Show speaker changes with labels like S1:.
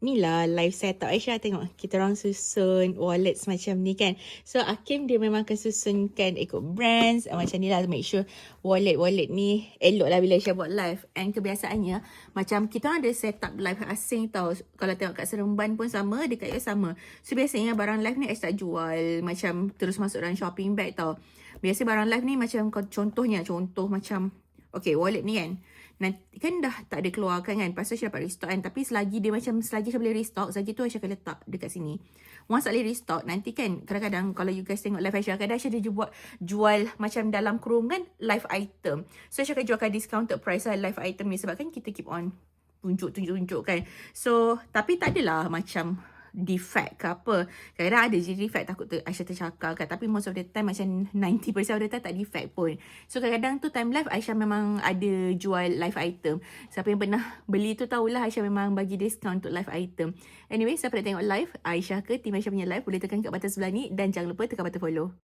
S1: ni lah live setup Aisyah. Tengok kita orang susun wallet macam ni kan. So Hakim dia memang akan susunkan ikut brands macam ni lah, make sure wallet ni elok lah bila Aisyah buat live. And kebiasaannya macam kita orang ada setup live asing tau. Kalau tengok kat Seremban pun sama, dekat US sama. So biasanya barang live ni Aisyah tak jual macam terus masuk dalam shopping bag tau. Biasa barang live ni macam contoh macam okay, wallet ni kan. Nanti kan dah tak ada keluarkan kan. Lepas tu Aisyah dapat restock kan. Tapi selagi Aisyah boleh restock, selagi tu Aisyah akan letak dekat sini. Once tak boleh restock, nanti kan kadang-kadang kalau you guys tengok live Aisyah, kadang Aisyah dia jual macam dalam kurungan live item. So Aisyah akan jualkan discounted price lah live item ni. Sebab kan kita keep on tunjuk kan. So tapi tak adalah macam defect ke apa. Kadang-kadang ada je defect, takut Aisyah tercakar kan. Tapi most of the time macam 90% of the time tak defect pun. So kadang-kadang tu time live Aisyah memang ada jual live item. Siapa yang pernah beli tu tahulah Aisyah memang bagi discount untuk live item. Anyway, siapa nak tengok live Aisyah ke team Aisyah punya live, boleh tekan kat button sebelah ni. Dan jangan lupa tekan button follow.